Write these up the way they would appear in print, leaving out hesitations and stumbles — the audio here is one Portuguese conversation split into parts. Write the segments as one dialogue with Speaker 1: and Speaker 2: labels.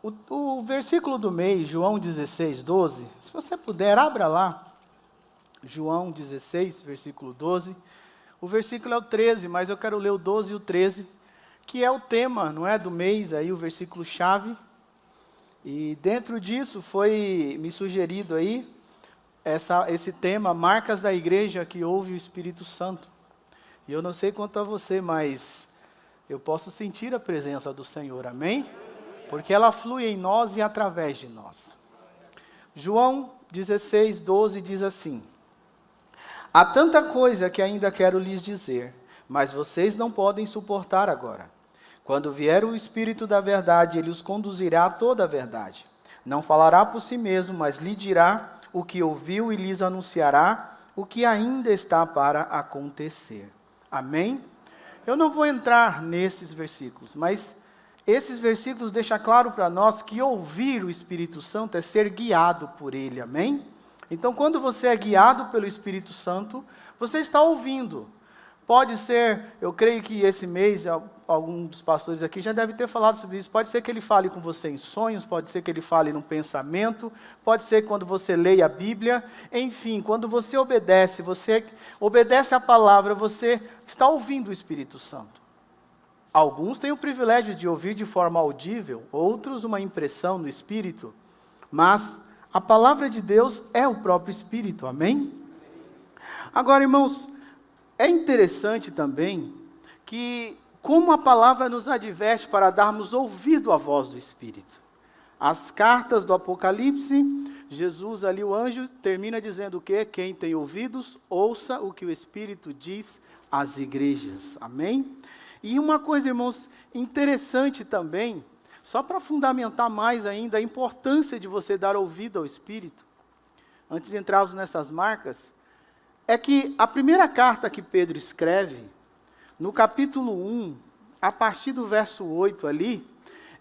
Speaker 1: o versículo do mês, João 16, 12, se você puder, abra lá, João 16, versículo 12, o versículo é o 13, mas eu quero ler o 12 e o 13, que é o tema, não é, do mês, aí o versículo-chave, e dentro disso foi me sugerido aí, esse tema, marcas da igreja que ouve o Espírito Santo. E eu não sei quanto a você, mas eu posso sentir a presença do Senhor, amém? Porque ela flui em nós e através de nós. João 16, 12 diz assim: há tanta coisa que ainda quero lhes dizer, mas vocês não podem suportar agora. Quando vier o Espírito da verdade, ele os conduzirá a toda a verdade. Não falará por si mesmo, mas lhe dirá o que ouviu e lhes anunciará o que ainda está para acontecer. Amém? Eu não vou entrar nesses versículos, mas esses versículos deixam claro para nós que ouvir o Espírito Santo é ser guiado por ele, amém? Então, quando você é guiado pelo Espírito Santo, você está ouvindo. Pode ser, eu creio que esse mês, algum dos pastores aqui já deve ter falado sobre isso, pode ser que ele fale com você em sonhos, pode ser que ele fale num pensamento, pode ser quando você leia a Bíblia, enfim, quando você obedece a palavra, você está ouvindo o Espírito Santo. Alguns têm o privilégio de ouvir de forma audível, outros uma impressão no Espírito, mas a palavra de Deus é o próprio Espírito, amém? Agora, irmãos, é interessante também que como a palavra nos adverte para darmos ouvido à voz do Espírito. As cartas do Apocalipse, Jesus ali, o anjo, termina dizendo o quê? Quem tem ouvidos, ouça o que o Espírito diz às igrejas, amém? E uma coisa, irmãos, interessante também, só para fundamentar mais ainda a importância de você dar ouvido ao Espírito, antes de entrarmos nessas marcas, é que a primeira carta que Pedro escreve, no capítulo 1, a partir do verso 8 ali,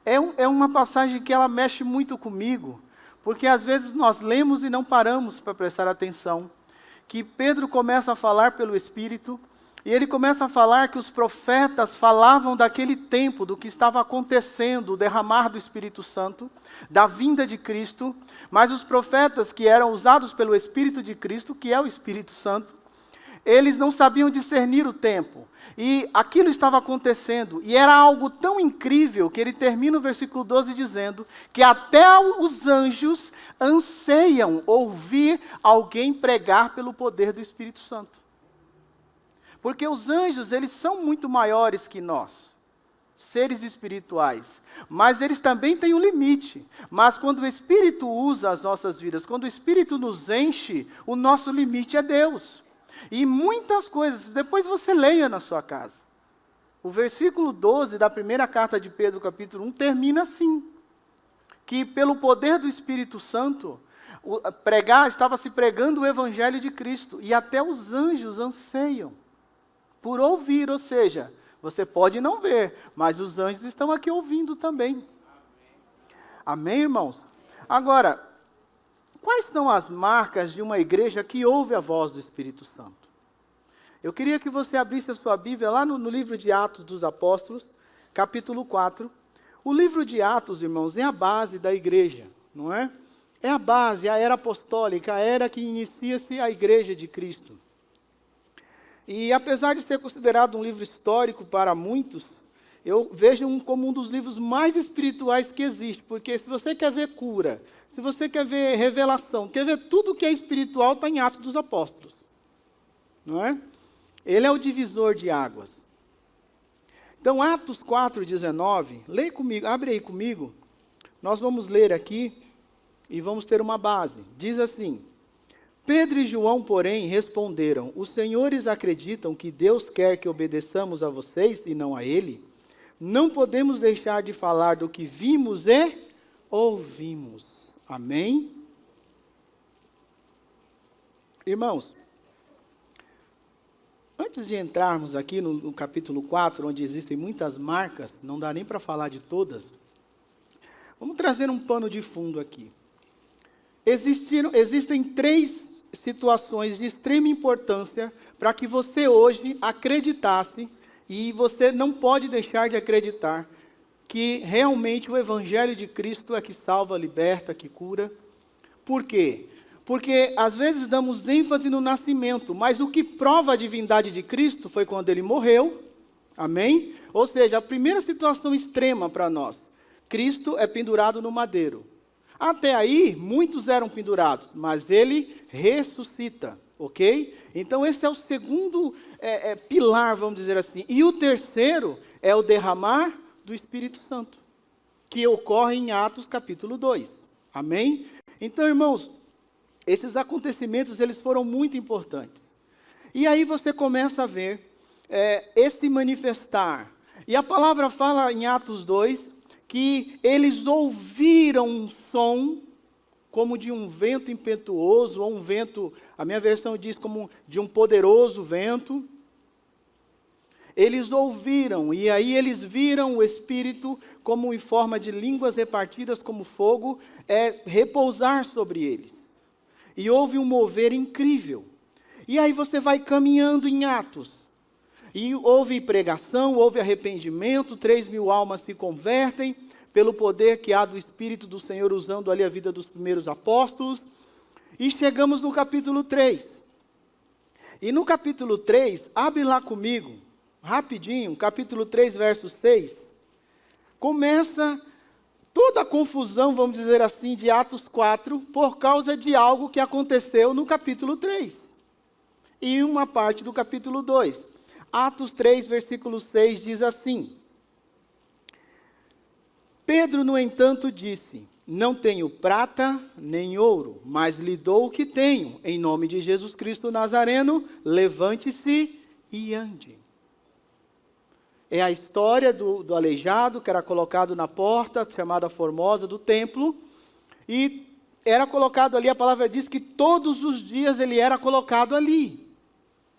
Speaker 1: é uma passagem que ela mexe muito comigo, porque às vezes nós lemos e não paramos para prestar atenção, que Pedro começa a falar pelo Espírito, e ele começa a falar que os profetas falavam daquele tempo, do que estava acontecendo, o derramar do Espírito Santo, da vinda de Cristo, mas os profetas que eram usados pelo Espírito de Cristo, que é o Espírito Santo, eles não sabiam discernir o tempo, e aquilo estava acontecendo, e era algo tão incrível, que ele termina o versículo 12 dizendo, que até os anjos anseiam ouvir alguém pregar pelo poder do Espírito Santo. Porque os anjos, eles são muito maiores que nós, seres espirituais, mas eles também têm um limite. Mas quando o Espírito usa as nossas vidas, quando o Espírito nos enche, o nosso limite é Deus. E muitas coisas, depois você leia na sua casa. O versículo 12 da primeira carta de Pedro, capítulo 1, termina assim, que pelo poder do Espírito Santo, estava se pregando o Evangelho de Cristo, e até os anjos anseiam por ouvir, ou seja, você pode não ver, mas os anjos estão aqui ouvindo também. Amém, irmãos? Agora, quais são as marcas de uma igreja que ouve a voz do Espírito Santo? Eu queria que você abrisse a sua Bíblia lá no livro de Atos dos Apóstolos, capítulo 4. O livro de Atos, irmãos, é a base da igreja, não é? É a base, a era apostólica, a era que inicia-se a igreja de Cristo. E apesar de ser considerado um livro histórico para muitos, eu vejo como um dos livros mais espirituais que existe, porque se você quer ver cura, se você quer ver revelação, quer ver tudo que é espiritual, está em Atos dos Apóstolos. Não é? Ele é o divisor de águas. Então, Atos 4,19, leia comigo, abre aí comigo, nós vamos ler aqui e vamos ter uma base. Diz assim: Pedro e João, porém, responderam: os senhores acreditam que Deus quer que obedeçamos a vocês e não a Ele? Não podemos deixar de falar do que vimos e ouvimos. Amém? Irmãos, antes de entrarmos aqui no capítulo 4, onde existem muitas marcas, não dá nem para falar de todas, vamos trazer um pano de fundo aqui. Existem 3 situações de extrema importância para que você hoje acreditasse, e você não pode deixar de acreditar, que realmente o Evangelho de Cristo é que salva, liberta, que cura. Por quê? Porque às vezes damos ênfase no nascimento, mas o que prova a divindade de Cristo foi quando ele morreu, amém? Ou seja, a primeira situação extrema para nós, Cristo é pendurado no madeiro. Até aí, muitos eram pendurados, mas ele ressuscita, ok? Então esse é o segundo pilar, vamos dizer assim. E o terceiro é o derramar do Espírito Santo, que ocorre em Atos capítulo 2, amém? Então, irmãos, esses acontecimentos, eles foram muito importantes. E aí você começa a ver esse manifestar. E a palavra fala em Atos 2, que eles ouviram um som, como de um vento impetuoso, ou um vento, a minha versão diz como de um poderoso vento. Eles ouviram, e aí eles viram o Espírito como em forma de línguas repartidas como fogo, repousar sobre eles. E houve um mover incrível. E aí você vai caminhando em Atos. E houve pregação, houve arrependimento, 3.000 almas se convertem, pelo poder que há do Espírito do Senhor, usando ali a vida dos primeiros apóstolos. E chegamos no capítulo 3. E no capítulo 3, abre lá comigo, rapidinho, capítulo 3, verso 6, começa toda a confusão, vamos dizer assim, de Atos 4, por causa de algo que aconteceu no capítulo 3. E uma parte do capítulo 2. Atos 3, versículo 6 diz assim: Pedro, no entanto, disse: Não tenho prata nem ouro, mas lhe dou o que tenho. Em nome de Jesus Cristo Nazareno, levante-se e ande. É a história do aleijado que era colocado na porta, chamada Formosa, do templo. E era colocado ali, a palavra diz que todos os dias ele era colocado ali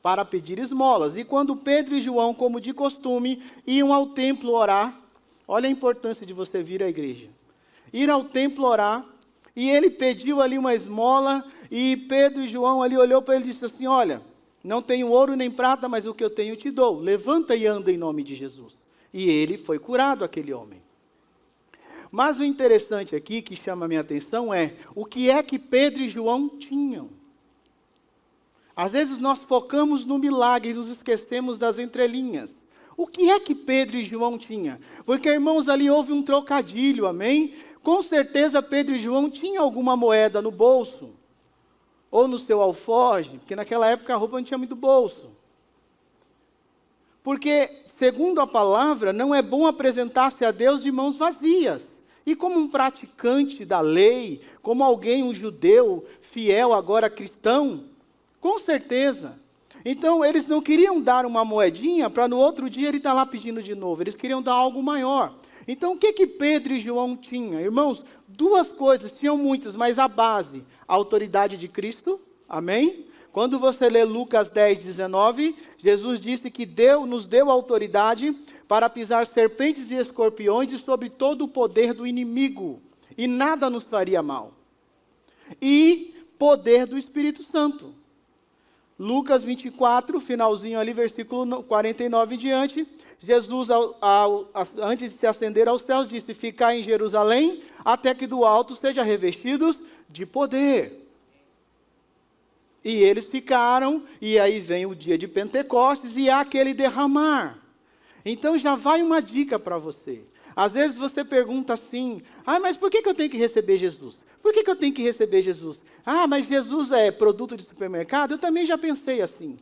Speaker 1: para pedir esmolas. E quando Pedro e João, como de costume, iam ao templo orar, olha a importância de você vir à igreja. Ir ao templo orar, e ele pediu ali uma esmola, e Pedro e João ali olhou para ele e disse assim: olha, não tenho ouro nem prata, mas o que eu tenho te dou. Levanta e anda em nome de Jesus. E ele foi curado, aquele homem. Mas o interessante aqui, que chama a minha atenção, é o que é que Pedro e João tinham. Às vezes nós focamos no milagre e nos esquecemos das entrelinhas. O que é que Pedro e João tinham? Porque, irmãos, ali houve um trocadilho, amém? Com certeza Pedro e João tinham alguma moeda no bolso, ou no seu alforje, porque naquela época a roupa não tinha muito bolso. Porque, segundo a palavra, não é bom apresentar-se a Deus de mãos vazias. E como um praticante da lei, como alguém, um judeu, fiel agora cristão, com certeza. Então, eles não queriam dar uma moedinha para no outro dia ele estar lá pedindo de novo. Eles queriam dar algo maior. Então, o que Pedro e João tinham? Irmãos, duas coisas, tinham muitas, mas a base, a autoridade de Cristo, amém? Quando você lê Lucas 10, 19, Jesus disse que nos deu autoridade para pisar serpentes e escorpiões e sobre todo o poder do inimigo, e nada nos faria mal. E poder do Espírito Santo. Lucas 24, finalzinho ali, versículo 49 em diante, Jesus, antes de se ascender aos céus, disse: Ficai em Jerusalém, até que do alto sejam revestidos de poder. E eles ficaram, e aí vem o dia de Pentecostes, e há aquele derramar. Então já vai uma dica para você. Às vezes você pergunta assim: mas por que eu tenho que receber Jesus? Por que eu tenho que receber Jesus? Mas Jesus é produto de supermercado? Eu também já pensei assim.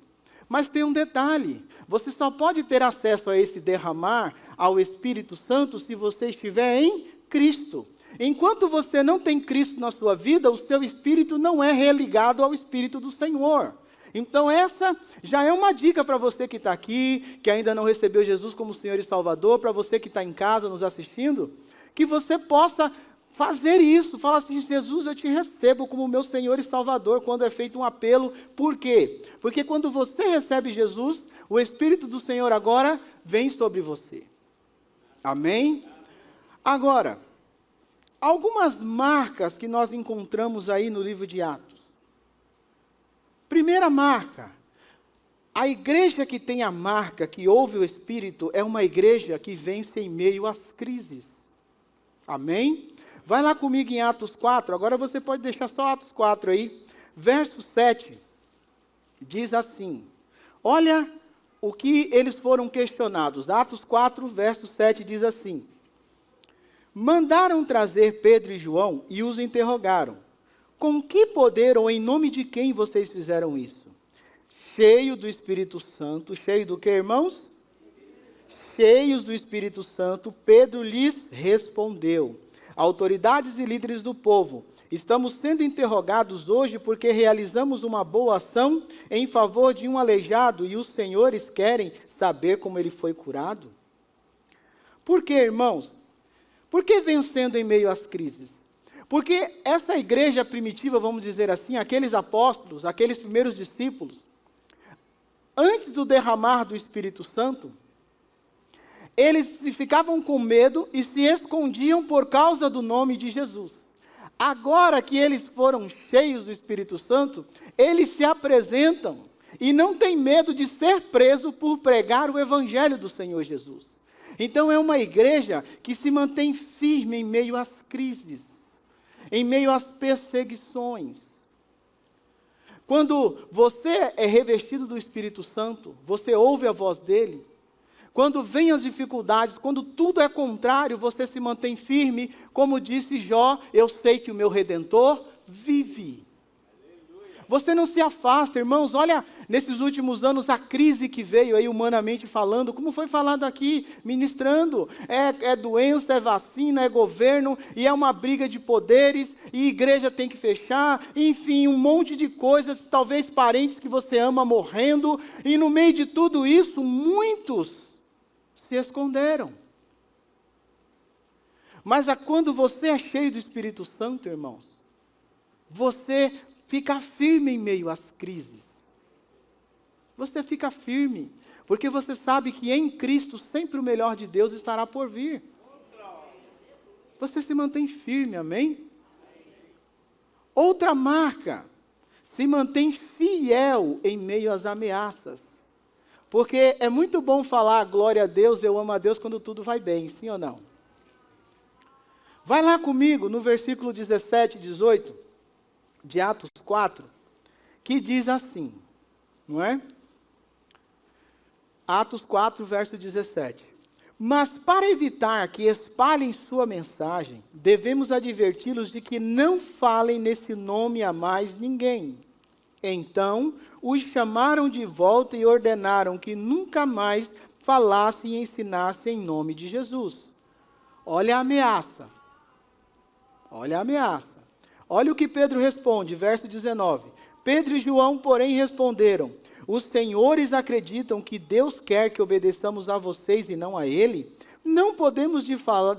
Speaker 1: Mas tem um detalhe: você só pode ter acesso a esse derramar, ao Espírito Santo, se você estiver em Cristo. Enquanto você não tem Cristo na sua vida, o seu espírito não é religado ao Espírito do Senhor. Então essa já é uma dica para você que está aqui, que ainda não recebeu Jesus como Senhor e Salvador, para você que está em casa nos assistindo, que você possa fazer isso, falar assim: Jesus, eu te recebo como meu Senhor e Salvador, quando é feito um apelo. Por quê? Porque quando você recebe Jesus, o Espírito do Senhor agora vem sobre você. Amém? Agora, algumas marcas que nós encontramos aí no livro de Atos. Primeira marca, A igreja que tem a marca, que ouve o Espírito, é uma igreja que vence em meio às crises. Amém? Vai lá comigo em Atos 4, agora você pode deixar só Atos 4 aí. Verso 7, diz assim, olha o que eles foram questionados. Atos 4, verso 7 diz assim, mandaram trazer Pedro e João e os interrogaram. Com que poder ou em nome de quem vocês fizeram isso? Cheio do Espírito Santo, cheio do que, irmãos? Cheios do Espírito Santo, Pedro lhes respondeu. Autoridades e líderes do povo, estamos sendo interrogados hoje porque realizamos uma boa ação em favor de um aleijado e os senhores querem saber como ele foi curado? Por que, irmãos? Por que vencendo em meio às crises? Porque essa igreja primitiva, vamos dizer assim, aqueles apóstolos, aqueles primeiros discípulos, antes do derramar do Espírito Santo, eles ficavam com medo e se escondiam por causa do nome de Jesus. Agora que eles foram cheios do Espírito Santo, eles se apresentam e não têm medo de ser preso por pregar o Evangelho do Senhor Jesus. Então é uma igreja que se mantém firme em meio às crises, em meio às perseguições. Quando você é revestido do Espírito Santo, você ouve a voz dele. Quando vêm as dificuldades, quando tudo é contrário, você se mantém firme. Como disse Jó, eu sei que o meu Redentor vive. Você não se afasta, irmãos. Olha, nesses últimos anos, a crise que veio aí humanamente falando, como foi falado aqui, ministrando. É doença, é vacina, é governo, e é uma briga de poderes, e igreja tem que fechar, enfim, um monte de coisas, talvez parentes que você ama morrendo, e no meio de tudo isso, muitos se esconderam. Mas quando você é cheio do Espírito Santo, irmãos, você fica firme em meio às crises. Você fica firme, porque você sabe que em Cristo sempre o melhor de Deus estará por vir. Você se mantém firme, amém? Outra marca, se mantém fiel em meio às ameaças. Porque é muito bom falar glória a Deus, eu amo a Deus quando tudo vai bem, sim ou não? Vai lá comigo no versículo 17 e 18 de Atos 4, que diz assim, não é? Atos 4, verso 17. Mas para evitar que espalhem sua mensagem, devemos adverti-los de que não falem nesse nome a mais ninguém. Então, os chamaram de volta e ordenaram que nunca mais falassem e ensinassem em nome de Jesus. Olha a ameaça. Olha a ameaça. Olha o que Pedro responde, verso 19. Pedro e João, porém, responderam, os senhores acreditam que Deus quer que obedeçamos a vocês e não a Ele? Não podemos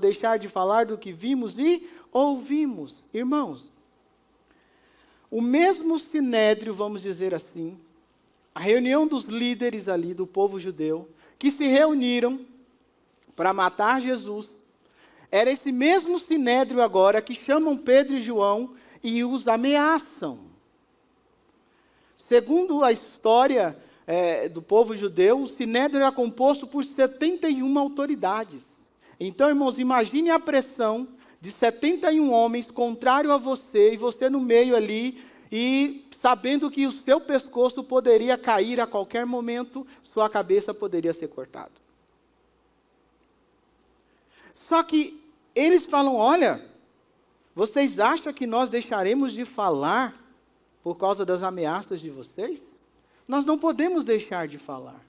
Speaker 1: deixar de falar do que vimos e ouvimos. Irmãos, o mesmo sinédrio, vamos dizer assim, a reunião dos líderes ali do povo judeu, que se reuniram para matar Jesus, era esse mesmo sinédrio agora que chamam Pedro e João e os ameaçam. Segundo a história do povo judeu, o sinédrio era composto por 71 autoridades. Então, irmãos, imagine a pressão de 71 homens contrário a você, e você no meio ali, e sabendo que o seu pescoço poderia cair a qualquer momento, sua cabeça poderia ser cortada. Só que eles falam, olha, vocês acham que nós deixaremos de falar por causa das ameaças de vocês? Nós não podemos deixar de falar.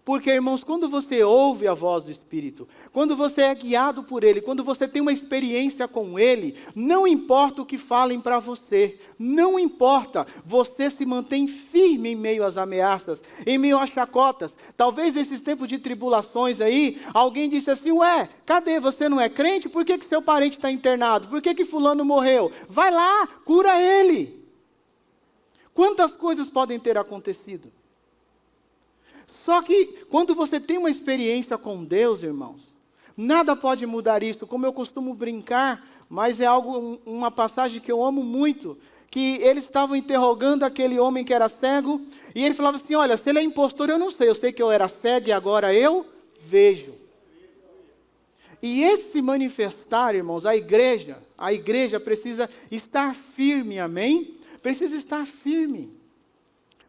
Speaker 1: Porque, irmãos, quando você ouve a voz do Espírito, quando você é guiado por Ele, quando você tem uma experiência com Ele, não importa o que falem para você, não importa, você se mantém firme em meio às ameaças, em meio às chacotas. Talvez nesses tempos de tribulações aí, alguém disse assim, ué, cadê, você não é crente? Por que seu parente está internado? Por que fulano morreu? Vai lá, cura ele. Quantas coisas podem ter acontecido? Só que, quando você tem uma experiência com Deus, irmãos, nada pode mudar isso. Como eu costumo brincar, mas é uma passagem que eu amo muito, que eles estavam interrogando aquele homem que era cego, e ele falava assim, olha, se ele é impostor eu não sei, eu sei que eu era cego e agora eu vejo. E esse manifestar, irmãos, a igreja precisa estar firme, amém? Precisa estar firme.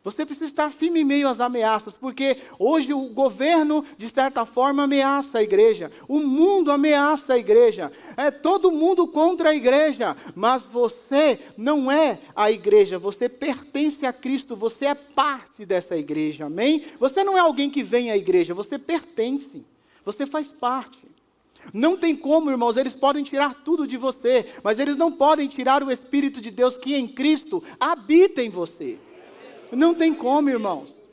Speaker 1: Você precisa estar firme em meio às ameaças, porque hoje o governo, de certa forma, ameaça a igreja. O mundo ameaça a igreja. É todo mundo contra a igreja. Mas você não é a igreja, você pertence a Cristo, você é parte dessa igreja, amém? Você não é alguém que vem à igreja, você pertence, você faz parte. Não tem como, irmãos, eles podem tirar tudo de você, mas eles não podem tirar o Espírito de Deus que em Cristo habita em você. Não tem como, irmãos.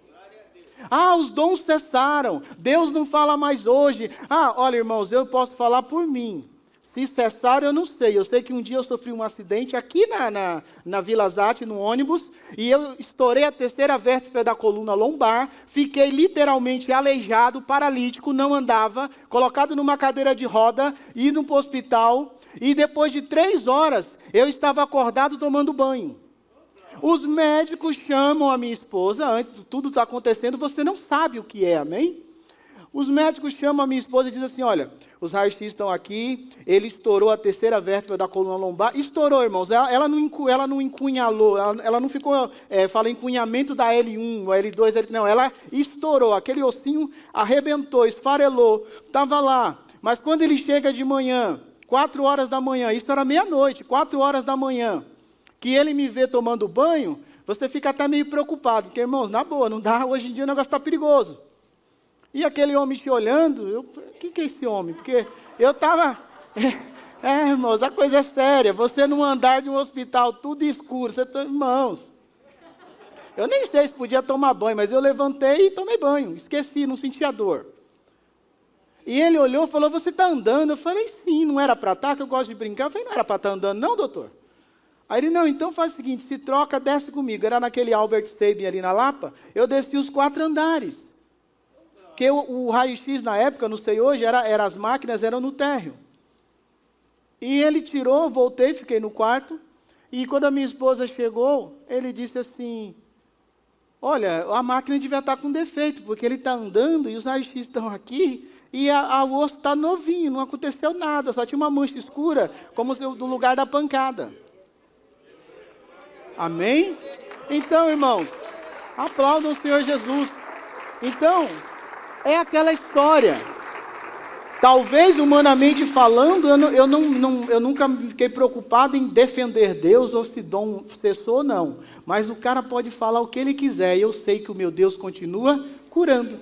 Speaker 1: Os dons cessaram. Deus não fala mais hoje. Olha, irmãos, eu posso falar por mim. Se cessaram, eu não sei. Eu sei que um dia eu sofri um acidente aqui na Vila Zate, no ônibus, e eu estourei a terceira vértebra da coluna lombar, fiquei literalmente aleijado, paralítico, não andava, colocado numa cadeira de roda, indo para o hospital, e depois de 3 horas, eu estava acordado tomando banho. Os médicos chamam a minha esposa, antes tudo está acontecendo, você não sabe o que é, amém? Os médicos chamam a minha esposa e dizem assim, olha, os raios-x estão aqui, ele estourou a terceira vértebra da coluna lombar, estourou, irmãos, ela não encunhalou, ela não ficou, fala encunhamento da L1, L2, não, ela estourou, aquele ossinho arrebentou, esfarelou, estava lá, mas quando ele chega de manhã, 4 horas da manhã, isso era meia-noite, 4 horas da manhã, que ele me vê tomando banho, você fica até meio preocupado, porque, irmãos, na boa, não dá, hoje em dia o negócio está perigoso. E aquele homem te olhando, quem que é esse homem? Porque eu estava, irmãos, a coisa é séria, você num andar de um hospital, tudo escuro, irmãos, eu nem sei se podia tomar banho, mas eu levantei e tomei banho, esqueci, não senti a dor. E ele olhou e falou, você está andando? Eu falei, sim, não era para estar, que eu gosto de brincar. Eu falei, não era para estar andando não, doutor? Aí ele, não, então faz o seguinte, se troca, desce comigo. Era naquele Albert Sabin ali na Lapa, eu desci os 4 andares. Porque o raio-x na época, não sei hoje, as máquinas eram no térreo. E ele tirou, voltei, fiquei no quarto, e quando a minha esposa chegou, ele disse assim, olha, a máquina devia estar com defeito, porque ele está andando e os raios-x estão aqui, e o osso está novinho, não aconteceu nada, só tinha uma mancha escura, como do lugar da pancada. Amém? Então, irmãos, aplaudam o Senhor Jesus. Então, é aquela história. Talvez, humanamente falando, eu nunca fiquei preocupado em defender Deus, ou se dom cessou ou não. Mas o cara pode falar o que ele quiser, e eu sei que o meu Deus continua curando.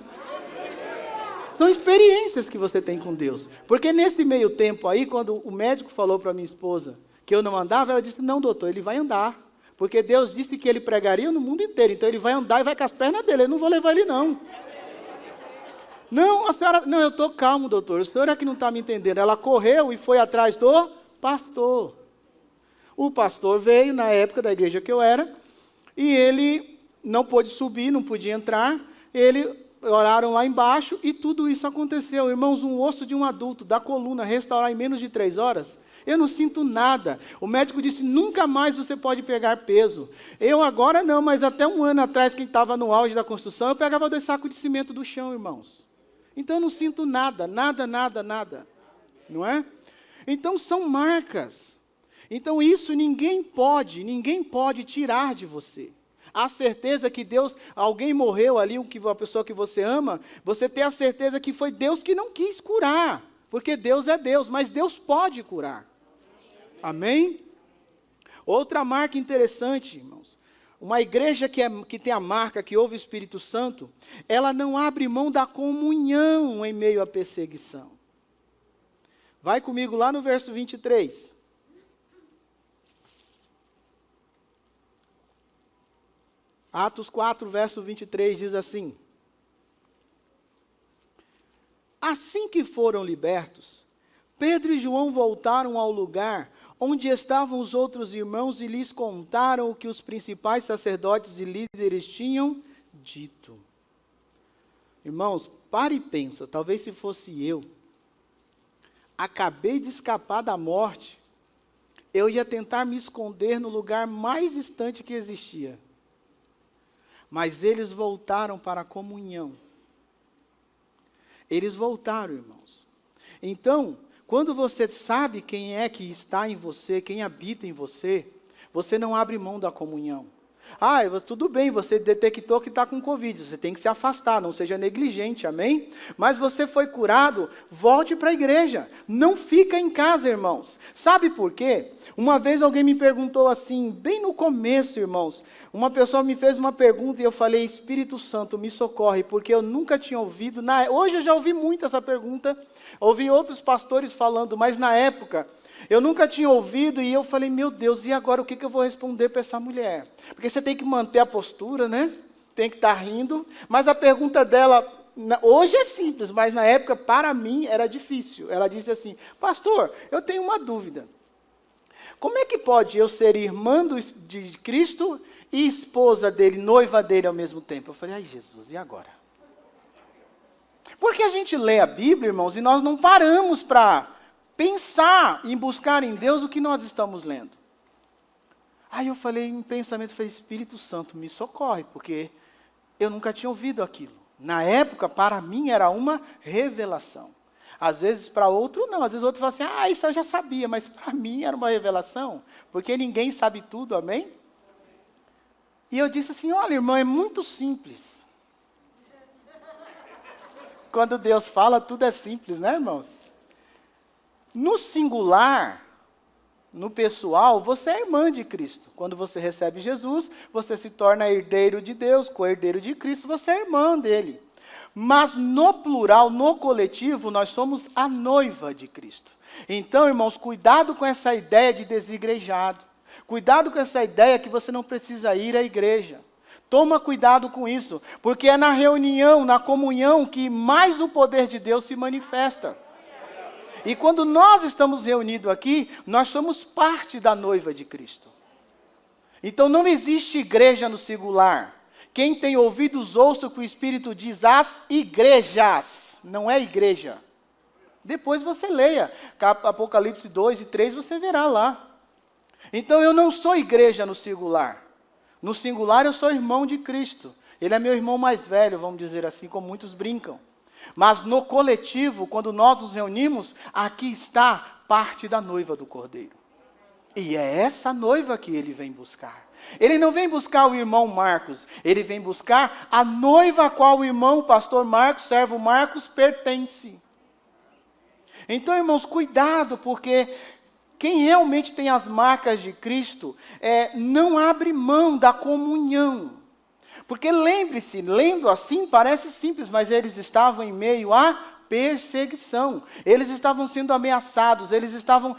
Speaker 1: São experiências que você tem com Deus. Porque nesse meio tempo aí, quando o médico falou para minha esposa que eu não andava, ela disse, não, doutor, ele vai andar. Porque Deus disse que ele pregaria no mundo inteiro, então ele vai andar e vai com as pernas dele, eu não vou levar ele não. Não, a senhora, não, eu estou calmo, doutor, o senhor é que não está me entendendo. Ela correu e foi atrás do pastor. O pastor veio na época da igreja que eu era, e ele não pôde subir, não podia entrar, oraram lá embaixo e tudo isso aconteceu. Irmãos, um osso de um adulto, da coluna, restaurar em menos de 3 horas, eu não sinto nada. O médico disse, nunca mais você pode pegar peso. Eu agora não, mas até 1 ano atrás, quem estava no auge da construção, eu pegava 2 sacos de cimento do chão, irmãos. Então eu não sinto nada, nada. Não é? Então são marcas. Então isso ninguém pode tirar de você. A certeza que Deus, alguém morreu ali, uma pessoa que você ama, você tem a certeza que foi Deus que não quis curar. Porque Deus é Deus, mas Deus pode curar. Amém? Outra marca interessante, irmãos. Uma igreja que tem a marca, que ouve o Espírito Santo, ela não abre mão da comunhão em meio à perseguição. Vai comigo lá no verso 23. Atos 4, verso 23 diz assim: assim que foram libertos, Pedro e João voltaram ao lugar onde estavam os outros irmãos e lhes contaram o que os principais sacerdotes e líderes tinham dito. Irmãos, pare e pensa, talvez se fosse eu, acabei de escapar da morte, eu ia tentar me esconder no lugar mais distante que existia. Mas eles voltaram para a comunhão. Eles voltaram, irmãos. Então, quando você sabe quem é que está em você, quem habita em você, você não abre mão da comunhão. Tudo bem, você detectou que está com Covid, você tem que se afastar, não seja negligente, amém? Mas você foi curado, volte para a igreja, não fica em casa, irmãos. Sabe por quê? Uma vez alguém me perguntou assim, bem no começo, irmãos, uma pessoa me fez uma pergunta e eu falei, Espírito Santo, me socorre, porque eu nunca tinha ouvido, hoje eu já ouvi muito essa pergunta, ouvi outros pastores falando, mas na época, eu nunca tinha ouvido e eu falei, meu Deus, e agora o que eu vou responder para essa mulher? Porque você tem que manter a postura, né? Tem que estar rindo. Mas a pergunta dela, hoje é simples, mas na época, para mim, era difícil. Ela disse assim, pastor, eu tenho uma dúvida. Como é que pode eu ser irmã de Cristo e esposa dele, noiva dele ao mesmo tempo? Eu falei, ai Jesus, e agora? Porque a gente lê a Bíblia, irmãos, e nós não paramos para pensar em buscar em Deus o que nós estamos lendo. Aí eu falei em pensamento, Espírito Santo, me socorre, porque eu nunca tinha ouvido aquilo. Na época, para mim, era uma revelação. Às vezes, para outro, não. Às vezes, outro fala assim, isso eu já sabia, mas para mim era uma revelação, porque ninguém sabe tudo, amém? E eu disse assim, olha, irmão, é muito simples. Quando Deus fala, tudo é simples, né, irmãos? No singular, no pessoal, você é irmã de Cristo. Quando você recebe Jesus, você se torna herdeiro de Deus, co-herdeiro de Cristo, você é irmã dele. Mas no plural, no coletivo, nós somos a noiva de Cristo. Então, irmãos, cuidado com essa ideia de desigrejado. Cuidado com essa ideia que você não precisa ir à igreja. Toma cuidado com isso, porque é na reunião, na comunhão, que mais o poder de Deus se manifesta. E quando nós estamos reunidos aqui, nós somos parte da noiva de Cristo. Então não existe igreja no singular. Quem tem ouvidos, ouça o que o Espírito diz às igrejas. Não é igreja. Depois você leia. Apocalipse 2 e 3 você verá lá. Então eu não sou igreja no singular. No singular eu sou irmão de Cristo. Ele é meu irmão mais velho, vamos dizer assim, como muitos brincam. Mas no coletivo, quando nós nos reunimos, aqui está parte da noiva do Cordeiro. E é essa noiva que ele vem buscar. Ele não vem buscar o irmão Marcos, ele vem buscar a noiva a qual o irmão, o pastor Marcos, servo Marcos, pertence. Então, irmãos, cuidado, porque quem realmente tem as marcas de Cristo, não abre mão da comunhão. Porque lembre-se, lendo assim parece simples, mas eles estavam em meio à perseguição. Eles estavam sendo ameaçados, eles estavam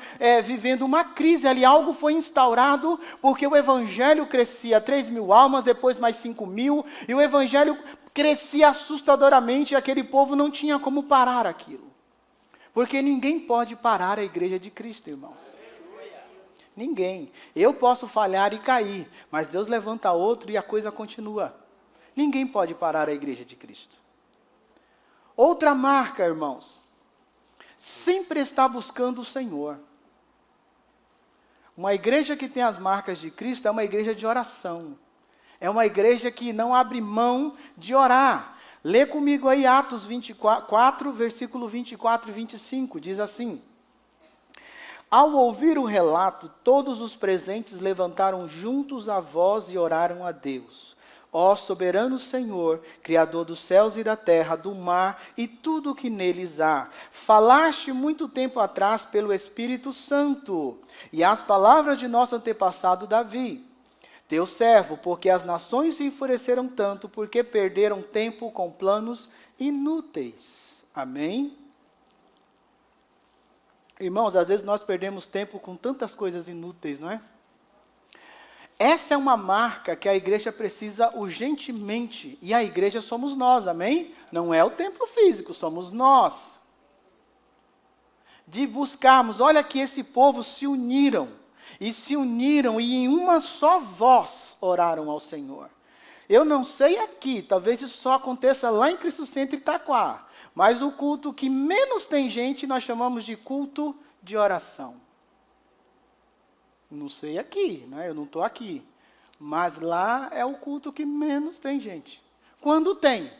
Speaker 1: vivendo uma crise ali. Algo foi instaurado porque o evangelho crescia 3.000 almas, depois mais 5.000, e o evangelho crescia assustadoramente e aquele povo não tinha como parar aquilo. Porque ninguém pode parar a igreja de Cristo, irmãos. Ninguém. Eu posso falhar e cair, mas Deus levanta outro e a coisa continua. Ninguém pode parar a igreja de Cristo. Outra marca, irmãos, sempre está buscando o Senhor. Uma igreja que tem as marcas de Cristo é uma igreja de oração. É uma igreja que não abre mão de orar. Lê comigo aí Atos 24, versículo 24 e 25, diz assim: ao ouvir o relato, todos os presentes levantaram juntos a voz e oraram a Deus. Ó soberano Senhor, Criador dos céus e da terra, do mar e tudo o que neles há, falaste muito tempo atrás pelo Espírito Santo, e as palavras de nosso antepassado Davi, teu servo, porque as nações se enfureceram tanto, porque perderam tempo com planos inúteis. Amém? Irmãos, às vezes nós perdemos tempo com tantas coisas inúteis, não é? Essa é uma marca que a igreja precisa urgentemente, e a igreja somos nós, amém? Não é o templo físico, somos nós. De buscarmos, olha que esse povo se uniram e em uma só voz oraram ao Senhor. Eu não sei aqui, talvez isso só aconteça lá em Cristo Centro Itaquá, mas o culto que menos tem gente, nós chamamos de culto de oração. Não sei aqui, né? Eu não estou aqui. Mas lá é o culto que menos tem gente. Quando tem.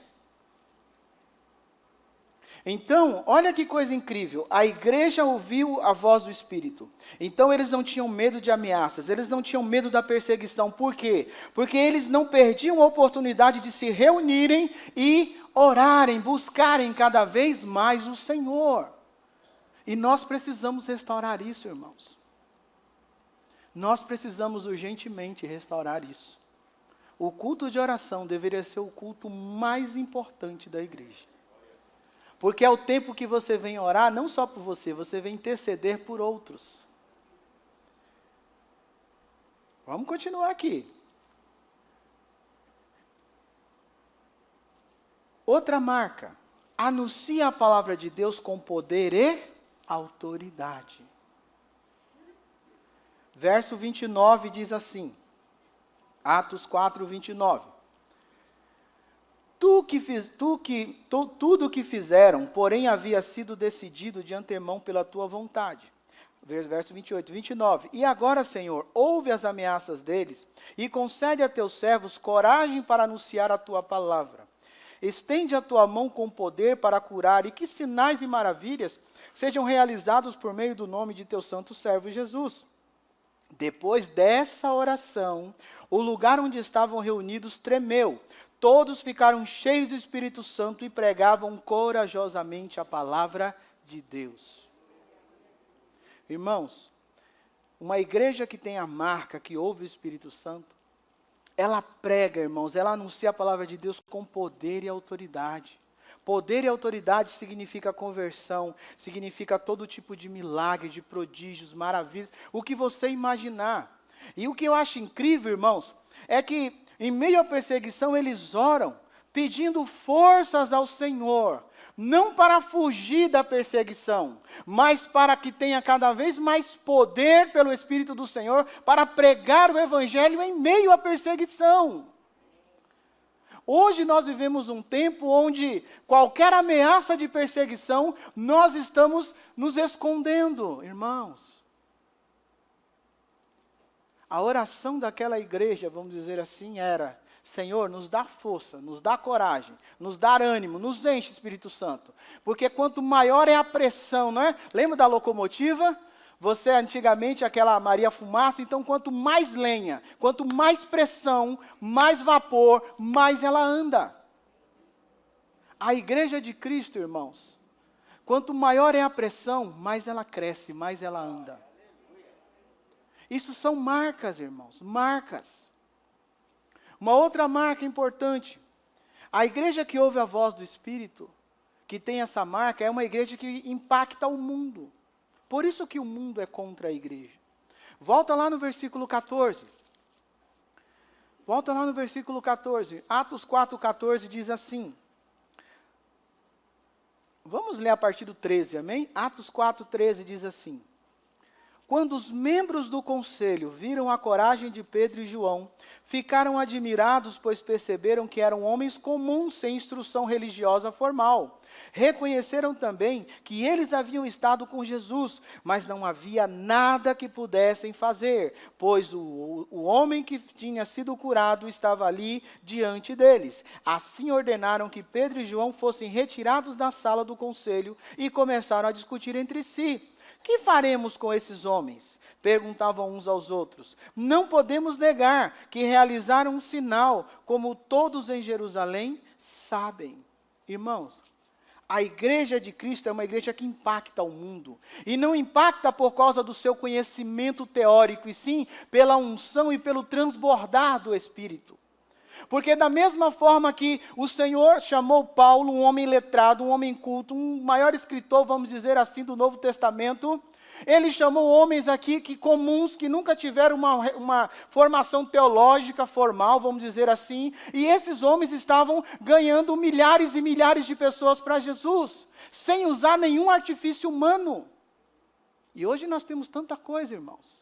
Speaker 1: Então, olha que coisa incrível. A igreja ouviu a voz do Espírito. Então, eles não tinham medo de ameaças. Eles não tinham medo da perseguição. Por quê? Porque eles não perdiam a oportunidade de se reunirem e orarem, buscarem cada vez mais o Senhor. E nós precisamos restaurar isso, irmãos. Nós precisamos urgentemente restaurar isso. O culto de oração deveria ser o culto mais importante da igreja. Porque é o tempo que você vem orar, não só por você, você vem interceder por outros. Vamos continuar aqui. Outra marca. Anuncia a palavra de Deus com poder e autoridade. Verso 29 diz assim, Atos 4, 29. Tudo o que fizeram, porém, havia sido decidido de antemão pela tua vontade. Verso 28, 29. E agora, Senhor, ouve as ameaças deles e concede a teus servos coragem para anunciar a tua palavra. Estende a tua mão com poder para curar e que sinais e maravilhas sejam realizados por meio do nome de teu santo servo Jesus. Depois dessa oração, o lugar onde estavam reunidos tremeu. Todos ficaram cheios do Espírito Santo e pregavam corajosamente a palavra de Deus. Irmãos, uma igreja que tem a marca, que ouve o Espírito Santo, ela prega, irmãos, ela anuncia a palavra de Deus com poder e autoridade. Poder e autoridade significa conversão, significa todo tipo de milagre, de prodígios, maravilhas, o que você imaginar. E o que eu acho incrível, irmãos, é que em meio à perseguição eles oram, pedindo forças ao Senhor, não para fugir da perseguição, mas para que tenha cada vez mais poder pelo Espírito do Senhor, para pregar o Evangelho em meio à perseguição. Hoje nós vivemos um tempo onde qualquer ameaça de perseguição, nós estamos nos escondendo, irmãos. A oração daquela igreja, vamos dizer assim, era: Senhor, nos dá força, nos dá coragem, nos dá ânimo, nos enche, Espírito Santo. Porque quanto maior é a pressão, não é? Lembra da locomotiva? Você antigamente, aquela Maria Fumaça, então quanto mais lenha, quanto mais pressão, mais vapor, mais ela anda. A igreja de Cristo, irmãos, quanto maior é a pressão, mais ela cresce, mais ela anda. Isso são marcas, irmãos, marcas. Uma outra marca importante, a igreja que ouve a voz do Espírito, que tem essa marca, é uma igreja que impacta o mundo. Por isso que o mundo é contra a igreja. Volta lá no versículo 14. Volta lá no versículo 14. Atos 4:14 diz assim. Vamos ler a partir do 13, amém? Atos 4:13 diz assim. Quando os membros do conselho viram a coragem de Pedro e João, ficaram admirados, pois perceberam que eram homens comuns, sem instrução religiosa formal. Reconheceram também que eles haviam estado com Jesus, mas não havia nada que pudessem fazer, pois o homem que tinha sido curado estava ali diante deles. Assim ordenaram que Pedro e João fossem retirados da sala do conselho e começaram a discutir entre si. Que faremos com esses homens? Perguntavam uns aos outros. Não podemos negar que realizaram um sinal, como todos em Jerusalém sabem. Irmãos, a igreja de Cristo é uma igreja que impacta o mundo. E não impacta por causa do seu conhecimento teórico, e sim pela unção e pelo transbordar do Espírito. Porque da mesma forma que o Senhor chamou Paulo, um homem letrado, um homem culto, um maior escritor, vamos dizer assim, do Novo Testamento, ele chamou homens aqui comuns, que nunca tiveram uma formação teológica formal, vamos dizer assim, e esses homens estavam ganhando milhares e milhares de pessoas para Jesus, sem usar nenhum artifício humano. E hoje nós temos tanta coisa, irmãos,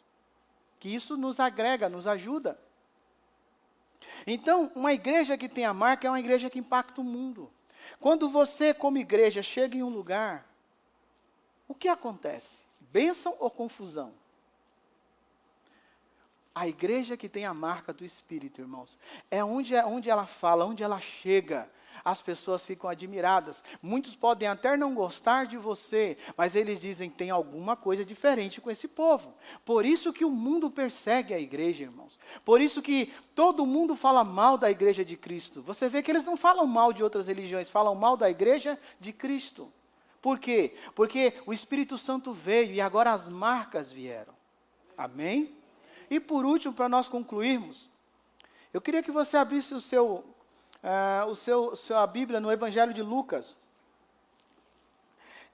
Speaker 1: que isso nos agrega, nos ajuda. Então, uma igreja que tem a marca é uma igreja que impacta o mundo. Quando você, como igreja, chega em um lugar, o que acontece? Bênção ou confusão? A igreja que tem a marca do Espírito, irmãos, é onde ela fala, onde ela chega, as pessoas ficam admiradas. Muitos podem até não gostar de você, mas eles dizem que tem alguma coisa diferente com esse povo. Por isso que o mundo persegue a igreja, irmãos. Por isso que todo mundo fala mal da igreja de Cristo. Você vê que eles não falam mal de outras religiões, falam mal da igreja de Cristo. Por quê? Porque o Espírito Santo veio e agora as marcas vieram. Amém? E por último, para nós concluirmos, eu queria que você abrisse a Bíblia no Evangelho de Lucas.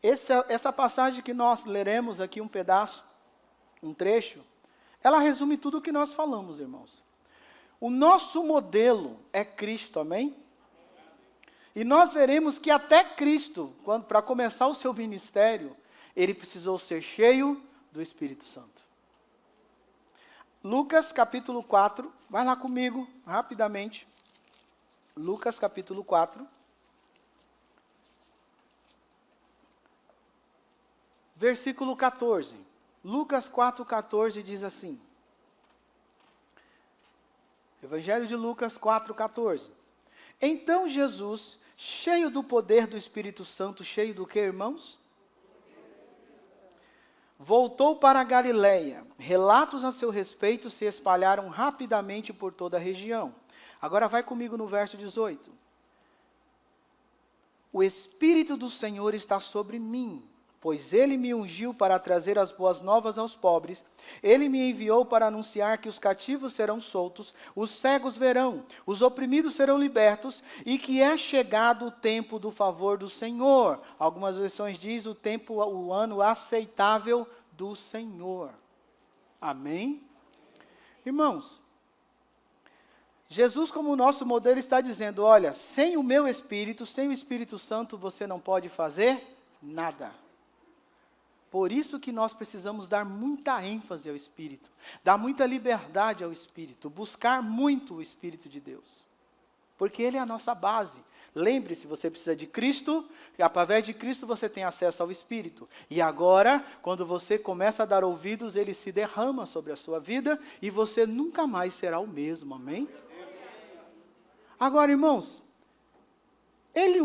Speaker 1: Essa passagem que nós leremos aqui, um pedaço, um trecho, ela resume tudo o que nós falamos, irmãos. O nosso modelo é Cristo, amém? E nós veremos que até Cristo, para começar o seu ministério, ele precisou ser cheio do Espírito Santo. Lucas capítulo 4, vai lá comigo, rapidamente. Lucas capítulo 4. Versículo 14. Lucas 4,14 diz assim. Evangelho de Lucas 4,14. Então Jesus, cheio do poder do Espírito Santo, cheio do que, irmãos? Voltou para a Galileia. Relatos a seu respeito se espalharam rapidamente por toda a região. Agora vai comigo no verso 18. O Espírito do Senhor está sobre mim, pois Ele me ungiu para trazer as boas novas aos pobres. Ele me enviou para anunciar que os cativos serão soltos, os cegos verão, os oprimidos serão libertos, e que é chegado o tempo do favor do Senhor. Algumas versões dizem o ano aceitável do Senhor. Amém? Irmãos, Jesus, como nosso modelo, está dizendo, olha, sem o meu Espírito, sem o Espírito Santo, você não pode fazer nada. Por isso que nós precisamos dar muita ênfase ao Espírito, dar muita liberdade ao Espírito, buscar muito o Espírito de Deus. Porque Ele é a nossa base. Lembre-se, você precisa de Cristo, e através de Cristo você tem acesso ao Espírito. E agora, quando você começa a dar ouvidos, Ele se derrama sobre a sua vida, e você nunca mais será o mesmo, amém? Agora, irmãos, Ele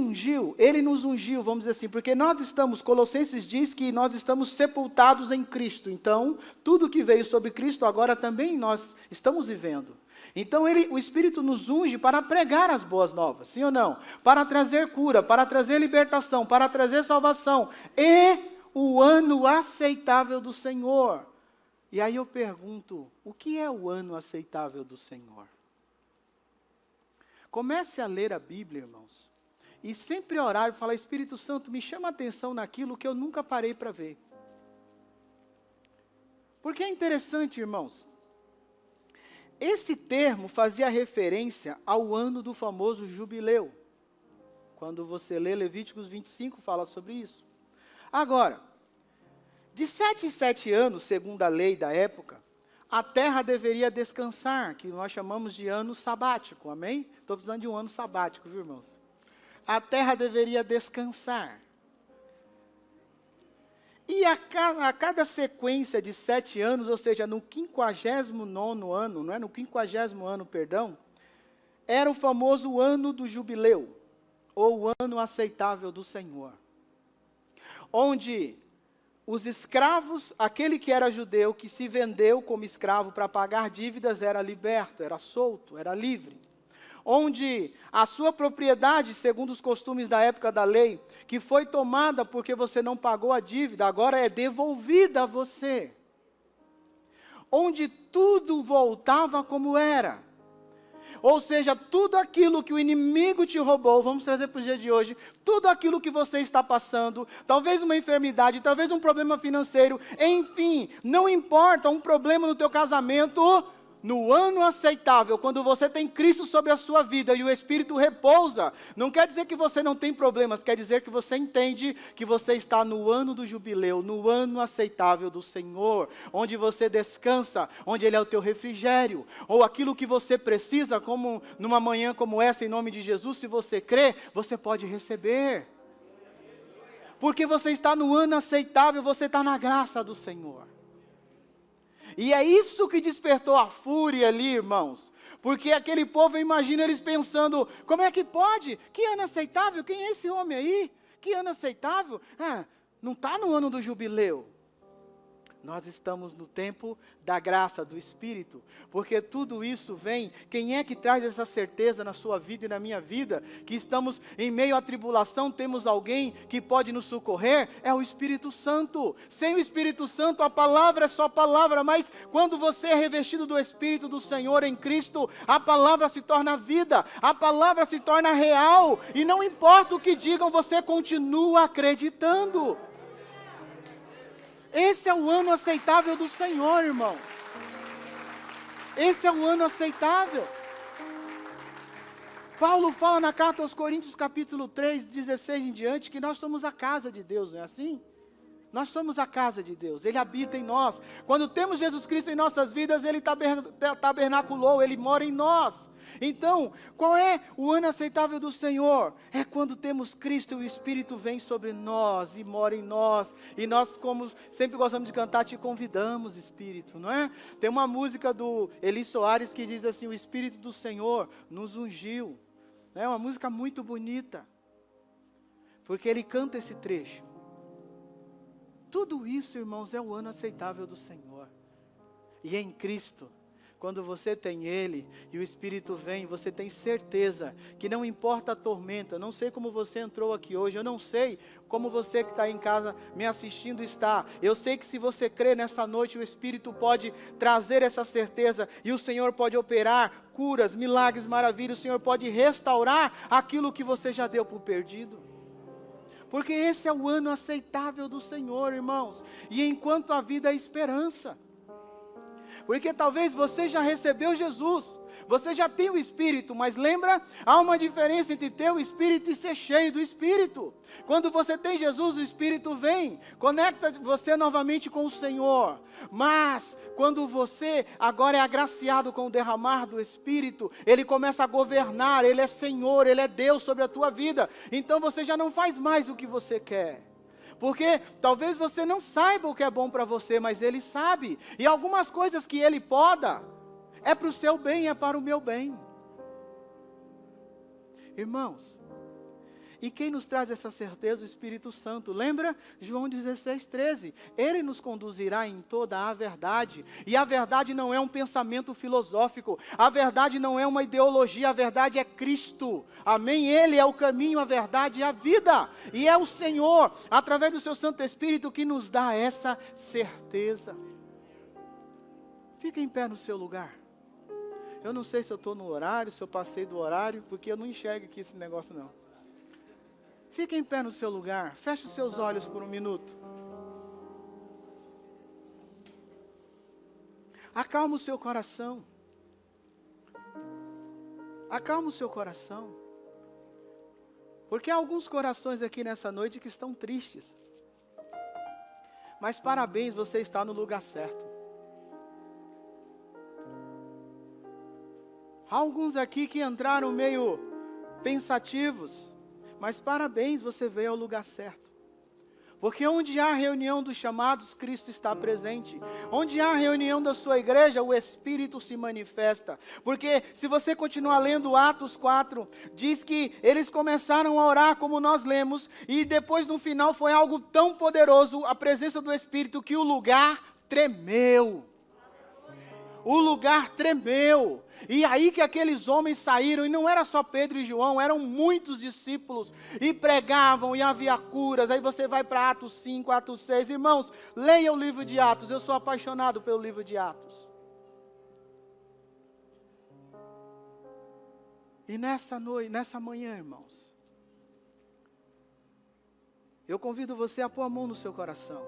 Speaker 1: nos ungiu, vamos dizer assim, porque nós estamos, Colossenses diz que nós estamos sepultados em Cristo. Então, tudo que veio sobre Cristo, agora também nós estamos vivendo. Então, o Espírito nos unge para pregar as boas novas, sim ou não? Para trazer cura, para trazer libertação, para trazer salvação. E o ano aceitável do Senhor. E aí eu pergunto, o que é o ano aceitável do Senhor? Comece a ler a Bíblia, irmãos. E sempre orar e falar, Espírito Santo, me chama a atenção naquilo que eu nunca parei para ver. Porque é interessante, irmãos. Esse termo fazia referência ao ano do famoso jubileu. Quando você lê Levíticos 25, fala sobre isso. Agora, de 7 em 7 anos, segundo a lei da época, a terra deveria descansar, que nós chamamos de ano sabático, amém? Estou precisando de um ano sabático, viu, irmãos? A terra deveria descansar. E a cada sequência de 7 anos, ou seja, no 59º ano, não é? No 50º ano, perdão, era o famoso ano do jubileu, ou o ano aceitável do Senhor. Onde os escravos, aquele que era judeu, que se vendeu como escravo para pagar dívidas, era liberto, era solto, era livre. Onde a sua propriedade, segundo os costumes da época da lei, que foi tomada porque você não pagou a dívida, agora é devolvida a você. Onde tudo voltava como era. Ou seja, tudo aquilo que o inimigo te roubou, vamos trazer para o dia de hoje, tudo aquilo que você está passando, talvez uma enfermidade, talvez um problema financeiro, enfim, não importa, um problema no teu casamento, no ano aceitável, quando você tem Cristo sobre a sua vida e o Espírito repousa, não quer dizer que você não tem problemas, quer dizer que você entende que você está no ano do jubileu, no ano aceitável do Senhor, onde você descansa, onde Ele é o teu refrigério, ou aquilo que você precisa, como numa manhã como essa, em nome de Jesus, se você crê, você pode receber. Porque você está no ano aceitável, você está na graça do Senhor. E é isso que despertou a fúria ali, irmãos. Porque aquele povo, imagina eles pensando, como é que pode? Que ano aceitável? Quem é esse homem aí? Que ano aceitável? Não está no ano do jubileu. Nós estamos no tempo da graça, do Espírito, porque tudo isso vem, quem é que traz essa certeza na sua vida e na minha vida, que estamos em meio à tribulação, temos alguém que pode nos socorrer, é o Espírito Santo. Sem o Espírito Santo a palavra é só palavra, mas quando você é revestido do Espírito do Senhor em Cristo, a palavra se torna vida, a palavra se torna real, e não importa o que digam, você continua acreditando. Esse é o ano aceitável do Senhor, irmão. Esse é o ano aceitável. Paulo fala na carta aos Coríntios, capítulo 3, 16 em diante, que nós somos a casa de Deus, não é assim? Nós somos a casa de Deus, Ele habita em nós. Quando temos Jesus Cristo em nossas vidas, Ele tabernaculou, Ele mora em nós. Então, qual é o ano aceitável do Senhor? É quando temos Cristo e o Espírito vem sobre nós e mora em nós. E nós, como sempre gostamos de cantar, te convidamos, Espírito, não é? Tem uma música do Eli Soares que diz assim, o Espírito do Senhor nos ungiu. É uma música muito bonita, porque ele canta esse trecho. Tudo isso, irmãos, é o ano aceitável do Senhor. E em Cristo, quando você tem Ele e o Espírito vem, você tem certeza que não importa a tormenta. Não sei como você entrou aqui hoje, eu não sei como você que está em casa me assistindo está. Eu sei que se você crê nessa noite, o Espírito pode trazer essa certeza e o Senhor pode operar curas, milagres, maravilhas. O Senhor pode restaurar aquilo que você já deu por perdido. Porque esse é o ano aceitável do Senhor, irmãos. E enquanto a vida é esperança. Porque talvez você já recebeu Jesus, você já tem o Espírito, mas lembra, há uma diferença entre ter o Espírito e ser cheio do Espírito. Quando você tem Jesus, o Espírito vem, conecta você novamente com o Senhor. Mas, quando você agora é agraciado com o derramar do Espírito, Ele começa a governar, Ele é Senhor, Ele é Deus sobre a tua vida. Então você já não faz mais o que você quer. Porque talvez você não saiba o que é bom para você, mas Ele sabe. E algumas coisas que Ele poda, é para o seu bem, é para o meu bem. Irmãos, e quem nos traz essa certeza? O Espírito Santo. Lembra? João 16, 13. Ele nos conduzirá em toda a verdade. E a verdade não é um pensamento filosófico. A verdade não é uma ideologia. A verdade é Cristo. Amém? Ele é o caminho, a verdade e a vida. E é o Senhor, através do seu Santo Espírito, que nos dá essa certeza. Fica em pé no seu lugar. Eu não sei se eu estou no horário, se eu passei do horário, porque eu não enxergo aqui esse negócio não. Fique em pé no seu lugar, feche os seus olhos por um minuto. Acalma o seu coração. Acalma o seu coração. Porque há alguns corações aqui nessa noite que estão tristes. Mas parabéns, você está no lugar certo. Há alguns aqui que entraram meio pensativos. Mas parabéns, você veio ao lugar certo. Porque onde há reunião dos chamados, Cristo está presente. Onde há reunião da sua igreja, o Espírito se manifesta. Porque se você continuar lendo Atos 4, diz que eles começaram a orar como nós lemos. E depois no final foi algo tão poderoso, a presença do Espírito, que o lugar tremeu. O lugar tremeu. E aí que aqueles homens saíram, e não era só Pedro e João, eram muitos discípulos, e pregavam, e havia curas. Aí você vai para Atos 5, Atos 6, irmãos, leia o livro de Atos, eu sou apaixonado pelo livro de Atos. E nessa noite, nessa manhã, irmãos, eu convido você a pôr a mão no seu coração.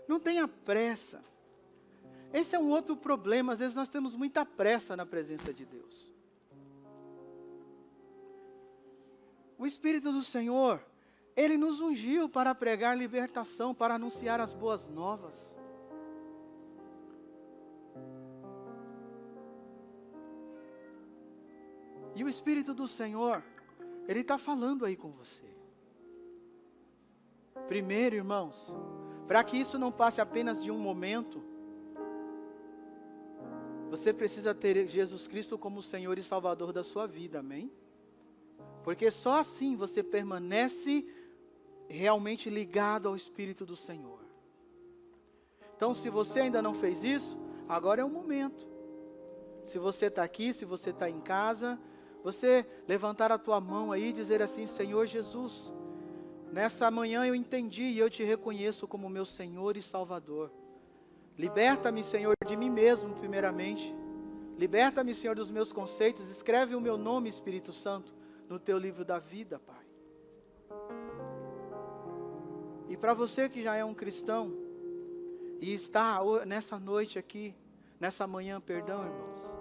Speaker 1: Não tenha pressa. Esse é um outro problema, às vezes nós temos muita pressa na presença de Deus. O Espírito do Senhor, Ele nos ungiu para pregar libertação, para anunciar as boas novas. E o Espírito do Senhor, Ele está falando aí com você. Primeiro, irmãos, para que isso não passe apenas de um momento, você precisa ter Jesus Cristo como Senhor e Salvador da sua vida, amém? Porque só assim você permanece realmente ligado ao Espírito do Senhor. Então, se você ainda não fez isso, agora é o momento. Se você está aqui, se você está em casa, você levantar a tua mão aí e dizer assim: Senhor Jesus, nessa manhã eu entendi e eu te reconheço como meu Senhor e Salvador. Liberta-me, Senhor, de mim mesmo primeiramente. Liberta-me, Senhor, dos meus conceitos. Escreve o meu nome, Espírito Santo, no teu livro da vida, Pai. E para você que já é um cristão e está nessa noite aqui, nessa manhã, perdão, irmãos,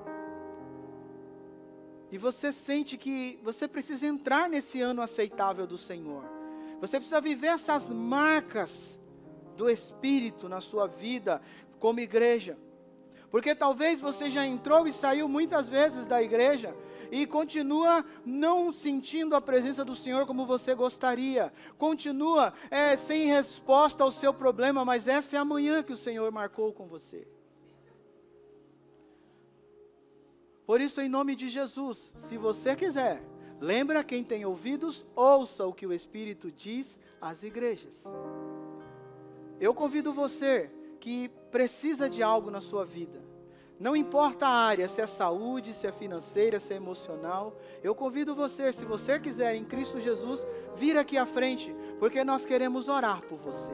Speaker 1: e você sente que você precisa entrar nesse ano aceitável do Senhor, você precisa viver essas marcas do Espírito na sua vida como igreja, porque talvez você já entrou e saiu muitas vezes da igreja e continua não sentindo a presença do Senhor como você gostaria, continua sem resposta ao seu problema, mas essa é a manhã que o Senhor marcou com você. Por isso, em nome de Jesus, se você quiser, lembra, quem tem ouvidos, ouça o que o Espírito diz às igrejas. Eu convido você que precisa de algo na sua vida, não importa a área, se é saúde, se é financeira, se é emocional, eu convido você, se você quiser, em Cristo Jesus, vir aqui à frente, porque nós queremos orar por você.